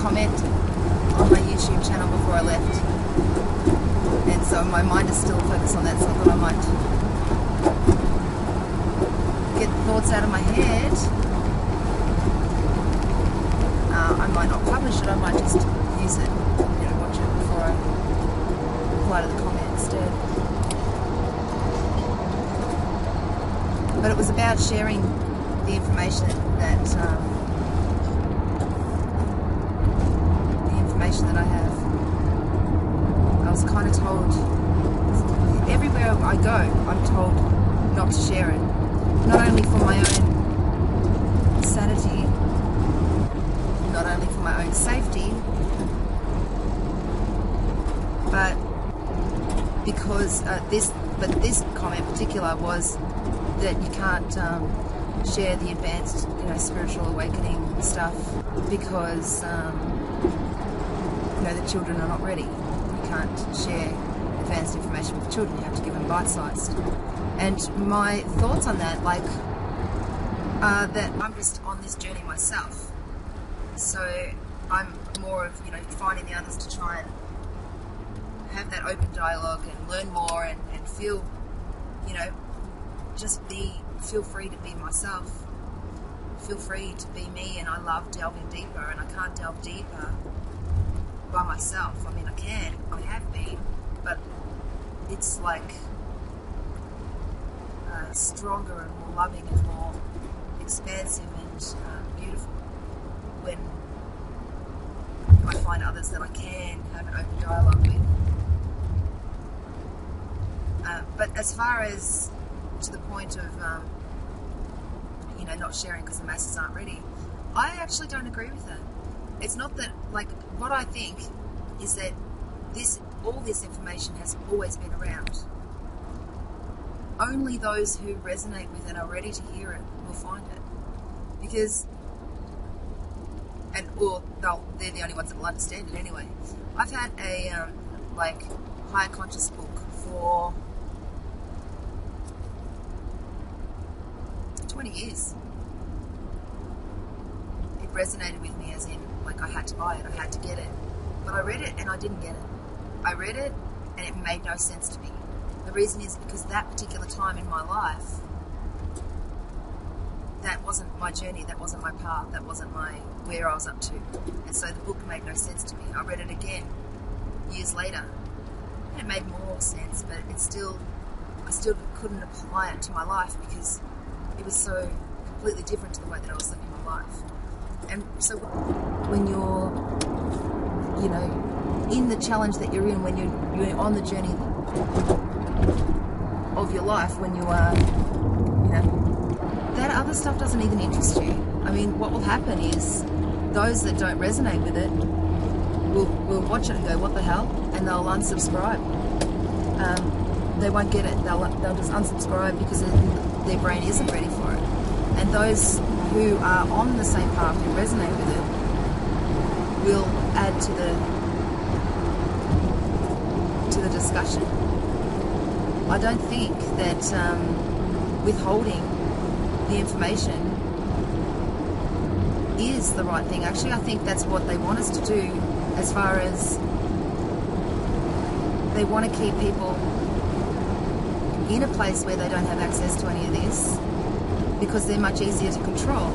comment on my YouTube channel before I left, and so my mind is still focused on that, so I thought I might get thoughts out of my head. I might not publish it, I might just use it, watch it before I reply to the comment instead. But it was about sharing the information that I have. I was kind of told, everywhere I go, I'm told not to share it. Not only for my own sanity, not only for my own safety, but because this comment in particular was that you can't share the advanced, spiritual awakening stuff because the children are not ready. You can't share advanced information with children. You have to give them bite-sized. And my thoughts on that, are that I'm just on this journey myself. So I'm more of, finding the others to try and have that open dialogue and learn more and feel, feel free to be myself. Feel free to be me, and I love delving deeper, and I can't delve deeper by myself. I mean, I have been, but it's like stronger and more loving and more expansive and beautiful when I find others that I can have an open dialogue with. But as far as to the point of not sharing because the masses aren't ready, I actually don't agree with that. It's not that, what I think is that all this information has always been around. Only those who resonate with it, are ready to hear it, will find it. Because, they're the only ones that will understand it anyway. I've had a, higher conscious book for 20 years. It resonated with me as in, I had to buy it, I had to get it. But I read it and I didn't get it. I read it and it made no sense to me. The reason is because that particular time in my life, that wasn't my journey, that wasn't my path, that wasn't where I was up to. And so the book made no sense to me. I read it again years later and it made more sense, but I still couldn't apply it to my life because it was so completely different to the way that I was living my life. And so when you're, in the challenge that you're in, when you're on the journey of your life, when you are, that other stuff doesn't even interest you. I mean, what will happen is those that don't resonate with it will watch it and go, what the hell? And they'll unsubscribe. They won't get it. They'll just unsubscribe because their brain isn't ready for it. And those who are on the same path, who resonate with it, will add to the discussion. I don't think that withholding the information is the right thing. Actually, I think that's what they want us to do, as far as they want to keep people in a place where they don't have access to any of this, because they're much easier to control.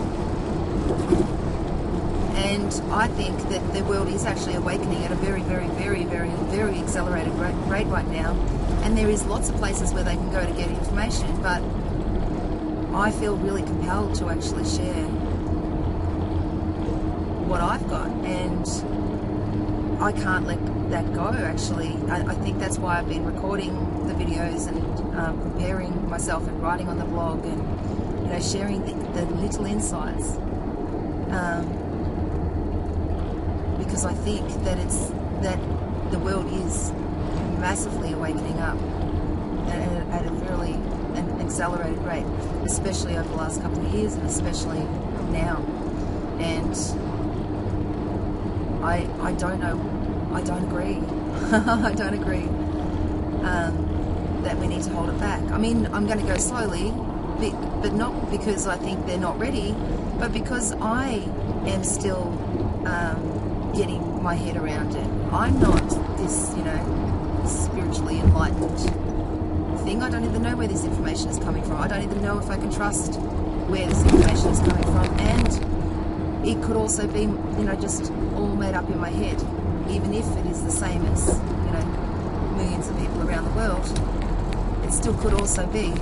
And I think that the world is actually awakening at a very, very, very, very, very accelerated rate right now. And there is lots of places where they can go to get information, but I feel really compelled to actually share what I've got, and I can't let that go, actually. I think that's why I've been recording the videos and preparing myself and writing on the blog and sharing the little insights, because I think that the world is massively awakening up at a fairly accelerated rate, especially over the last couple of years and especially now. And I don't know, I don't agree. I don't agree that we need to hold it back. I mean, I'm going to go slowly, but not because I think they're not ready, but because I am still getting my head around it. I'm not this, spiritually enlightened thing. I don't even know where this information is coming from. I don't even know if I can trust where this information is coming from. And it could also be, just all made up in my head, even if it is the same as, millions of people around the world. It still could also be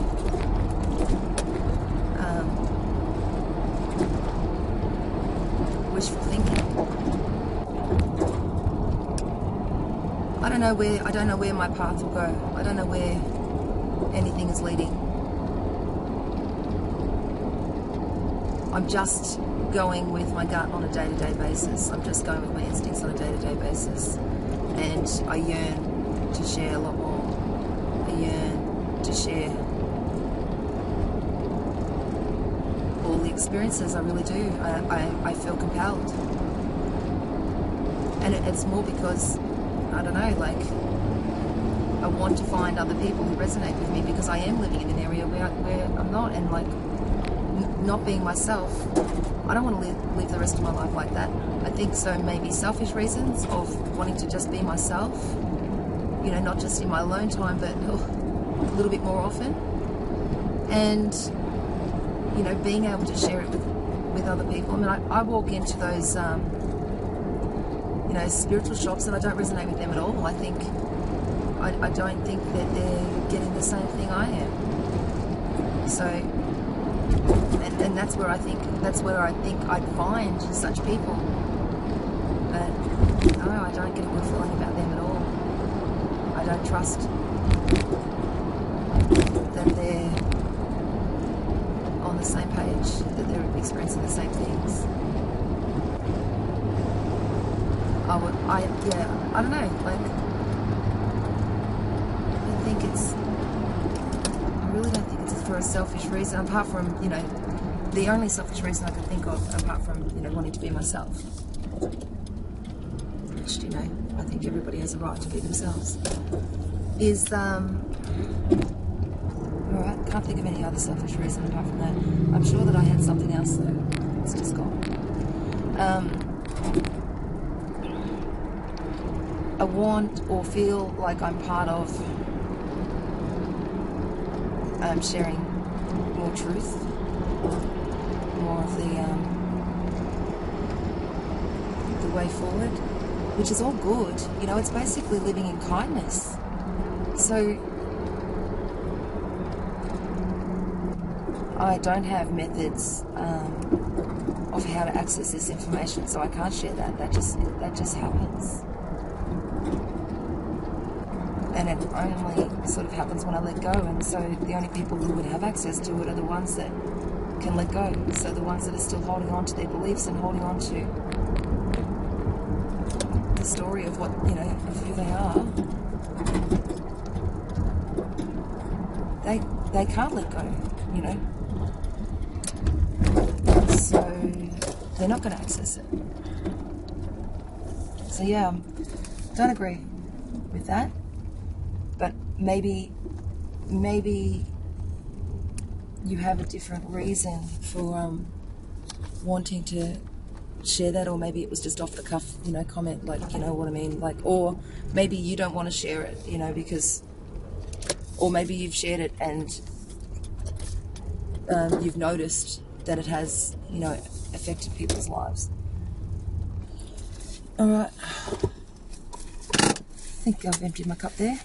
wishful thinking. I don't know where my path will go. I don't know where anything is leading. I'm just going with my gut on a day-to-day basis. I'm just going with my instincts on a day-to-day basis. And I yearn to share a lot more. I yearn to share all the experiences. I really do. I feel compelled. And it's more because, I don't know, like, I want to find other people who resonate with me, because I am living in an area where I'm not, and like, not being myself. I don't want to live the rest of my life like that. I think so, maybe selfish reasons of wanting to just be myself, not just in my alone time, but a little bit more often. And, being able to share it with other people. I mean, I walk into those, spiritual shops, and I don't resonate with them at all. I don't think that they're getting the same thing I am. So, and that's where I think I'd find such people. But no, I don't get a good feeling about them at all. I don't trust that they're on the same page, that they're experiencing the same things. I don't know, like, I really don't think it's for a selfish reason, apart from, the only selfish reason I can think of, apart from, wanting to be myself. Which, I think everybody has a right to be themselves. Is, alright, can't think of any other selfish reason apart from that. I'm sure that I had something else though. It's just gone. I want or feel like I'm part of sharing more truth, more of the way forward, which is all good. It's basically living in kindness. So I don't have methods of how to access this information, so I can't share that. That just happens. And it only sort of happens when I let go, and so the only people who would have access to it are the ones that can let go. So the ones that are still holding on to their beliefs and holding on to the story of what, of who they are, they can't let go, So they're not going to access it. So yeah, don't agree with that. But maybe you have a different reason for wanting to share that, or maybe it was just off the cuff, comment, like, what I mean, like, or maybe you don't want to share it, because, or maybe you've shared it and you've noticed that it has, affected people's lives. All right. I think I've emptied my cup there.